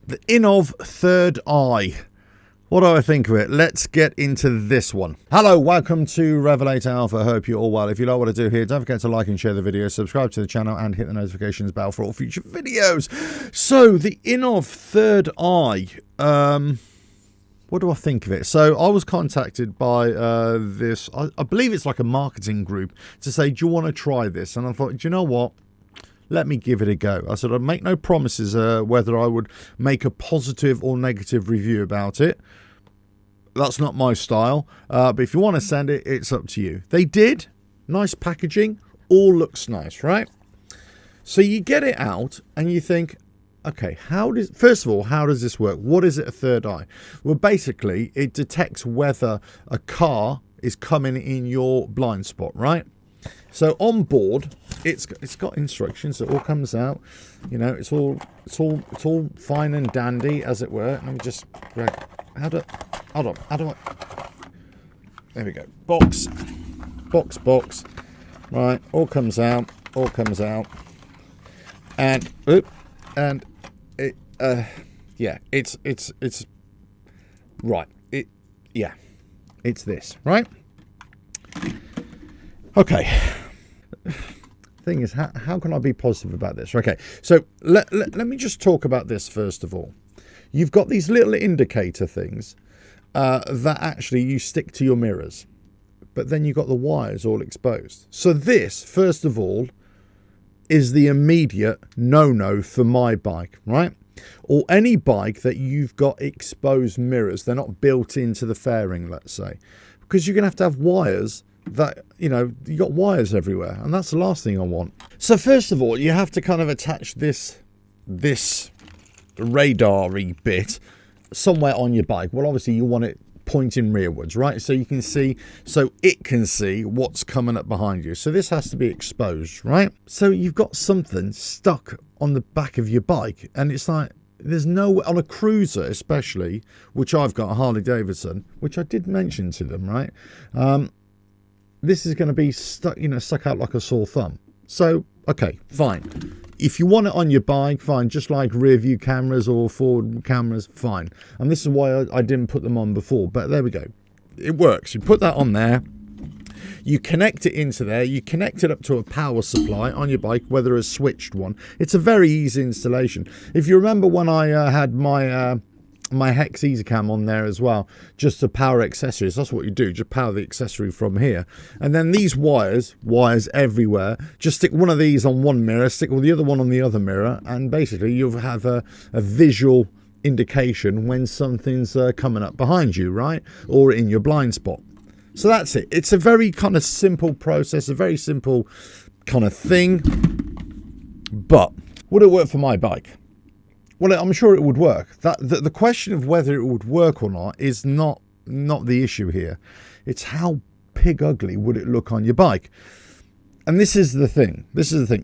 The Innov third eye. What do I think of it? Let's get into this one. Hello, welcome to RevelatorAlf. I hope you're all well. If you like what I do here, don't forget to like and share the video, subscribe to the channel, and hit the notifications bell for all future videos. So, the Innov third eye. What do I think of it? So, I was contacted by this, I believe it's like a marketing group, to say, do you want to try this? And I thought, do you know what? Let me give it a go. I said I'd make no promises whether I would make a positive or negative review about it. That's not my style. But if you want to send it, it's up to you. They did. Nice packaging. All looks nice, right? So you get it out and you think, okay, first of all, how does this work? What is it, a third eye? Well, basically, it detects whether a car is coming in your blind spot, right? So on board, it's got instructions. It all comes out. You know, it's all fine and dandy, as it were. Let me just grab. Hold on. How do I? There we go. Box. Right. All comes out. And it. Yeah. It's right. It's this, right? Okay. Thing is, how can I be positive about this? Okay, so let me just talk about this first of all. You've got these little indicator things that actually you stick to your mirrors, but then you've got the wires all exposed. So this, first of all, is the immediate no-no for my bike, right? Or any bike that you've got exposed mirrors. They're not built into the fairing, let's say, because you're going to have wires that, you know, you got wires everywhere, and that's the last thing I want. So first of all, you have to kind of attach this radar-y bit somewhere on your bike. Well, obviously you want it pointing rearwards, right? So you can see, so it can see what's coming up behind you. So this has to be exposed, right? So you've got something stuck on the back of your bike, and it's like, there's no, on a cruiser especially, which I've got, a Harley Davidson, which I did mention to them, right? This is going to be stuck out like a sore thumb. So, okay, fine. If you want it on your bike, fine. Just like rear view cameras or forward cameras, fine. And this is why I didn't put them on before. But there we go. It works. You put that on there. You connect it into there. You connect it up to a power supply on your bike, whether a switched one. It's a very easy installation. If you remember when I had my Hex EasyCam on there as well, just to power accessories. That's what you do, just power the accessory from here. And then these wires everywhere, just stick one of these on one mirror, stick the other one on the other mirror, and basically you'll have a visual indication when something's coming up behind you, right? Or in your blind spot. So that's it. It's a very kind of simple process, a very simple kind of thing. But would it work for my bike? Well, I'm sure it would work. The question of whether it would work or not is not the issue here. It's how pig ugly would it look on your bike. And this is the thing.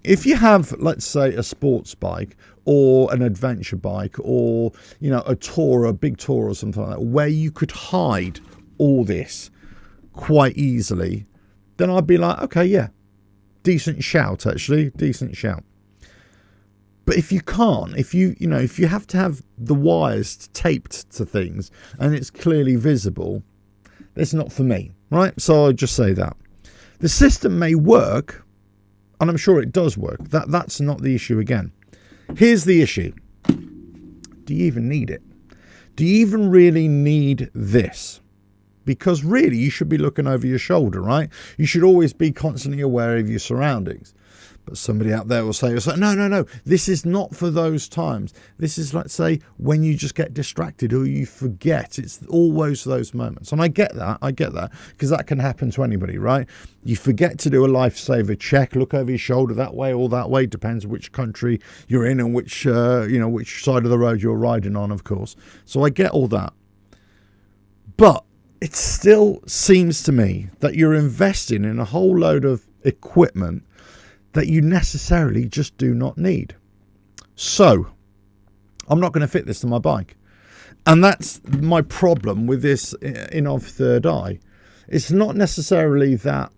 If you have, let's say, a sports bike or an adventure bike or, you know, a big tour or something like that, where you could hide all this quite easily, then I'd be like, okay, yeah, decent shout, actually, decent shout. But if you can't, if you have to have the wires taped to things and it's clearly visible, it's not for me, right? So I'll just say that. The system may work, and I'm sure it does work. That's not the issue again. Here's the issue. Do you even need it? Do you even really need this? Because really, you should be looking over your shoulder, right? You should always be constantly aware of your surroundings. But somebody out there will say, no, this is not for those times. This is, let's say, when you just get distracted or you forget. It's always those moments. And I get that, because that can happen to anybody, right? You forget to do a lifesaver check, look over your shoulder that way or that way, depends which country you're in and which side of the road you're riding on, of course. So I get all that. But it still seems to me that you're investing in a whole load of equipment that you necessarily just do not need. So I'm not going to fit this to my bike. And that's my problem with this Innov third eye. It's not necessarily that,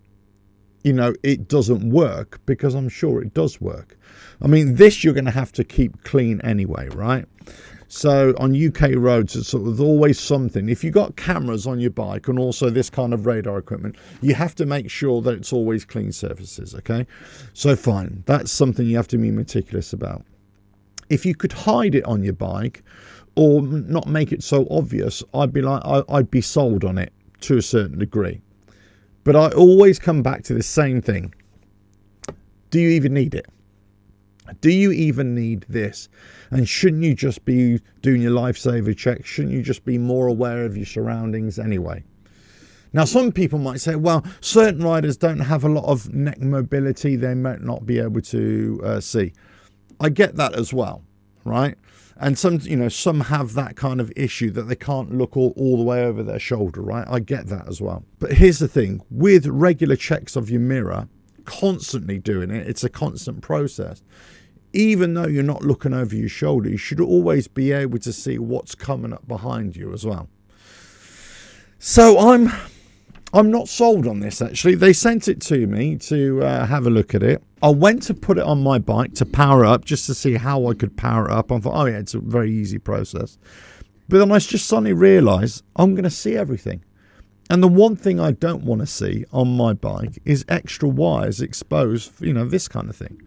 you know, it doesn't work, because I'm sure it does work. I mean, this you're going to have to keep clean anyway, right? So on UK roads, it's sort of always something. If you've got cameras on your bike and also this kind of radar equipment, you have to make sure that it's always clean surfaces, okay? So fine, that's something you have to be meticulous about. If you could hide it on your bike or not make it so obvious, I'd be sold on it to a certain degree. But I always come back to the same thing. Do you even need it? Do you even need this? And shouldn't you just be doing your lifesaver check? Shouldn't you just be more aware of your surroundings anyway? Now, some people might say, well, certain riders don't have a lot of neck mobility. They might not be able to see. I get that as well, right? And some have that kind of issue that they can't look all the way over their shoulder, right? I get that as well. But here's the thing. With regular checks of your mirror, constantly doing it, it's a constant process. Even though you're not looking over your shoulder, you should always be able to see what's coming up behind you as well. So I'm not sold on this, actually. They sent it to me to have a look at it. I went to put it on my bike to power up just to see how I could power it up. I thought, oh yeah, it's a very easy process. But then I just suddenly realised I'm going to see everything. And the one thing I don't want to see on my bike is extra wires exposed, this kind of thing.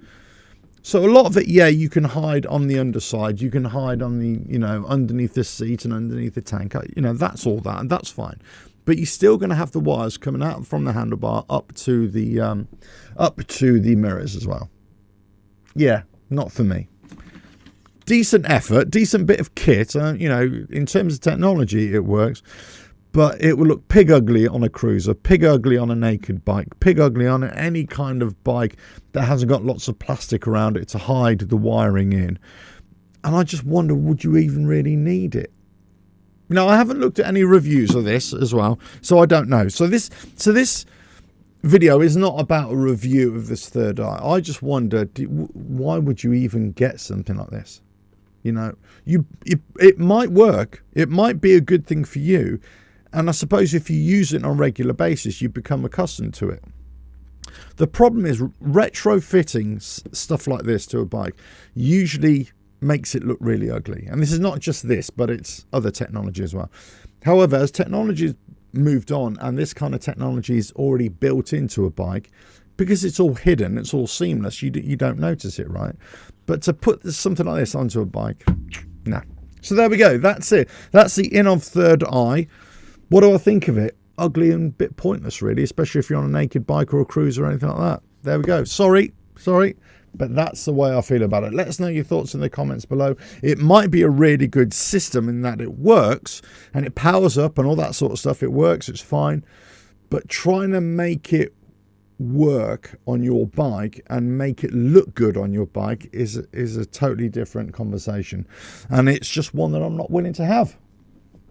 So a lot of it, yeah, you can hide on the underside. You can hide on the, underneath the seat and underneath the tank. That's all that, and that's fine. But you're still going to have the wires coming out from the handlebar up to the mirrors as well. Yeah, not for me. Decent effort, decent bit of kit. In terms of technology, it works. But it will look pig ugly on a cruiser, pig ugly on a naked bike, pig ugly on any kind of bike that hasn't got lots of plastic around it to hide the wiring in. And I just wonder, would you even really need it? Now, I haven't looked at any reviews of this as well, so I don't know. So this video is not about a review of this third eye. I just wonder, why would you even get something like this? It might work. It might be a good thing for you. And I suppose if you use it on a regular basis, you become accustomed to it. The problem is retrofitting stuff like this to a bike usually makes it look really ugly. And this is not just this, but it's other technology as well. However, as technology has moved on and this kind of technology is already built into a bike, because it's all hidden, it's all seamless, you don't notice it, right? But to put something like this onto a bike, nah. So there we go. That's it. That's the Innov third eye. What do I think of it? Ugly and a bit pointless, really, especially if you're on a naked bike or a cruiser or anything like that. There we go. Sorry, but that's the way I feel about it. Let us know your thoughts in the comments below. It might be a really good system in that it works and it powers up and all that sort of stuff. It works, it's fine. But trying to make it work on your bike and make it look good on your bike is a totally different conversation. And it's just one that I'm not willing to have.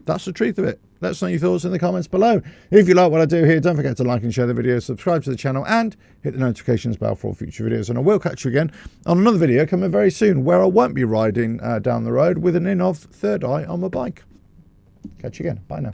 That's the truth of it. Let us know your thoughts in the comments below. If you like what I do here, don't forget to like and share the video, subscribe to the channel, and hit the notifications bell for all future videos. And I will catch you again on another video coming very soon, where I won't be riding down the road with an Innov third eye on my bike. Catch you again. Bye now.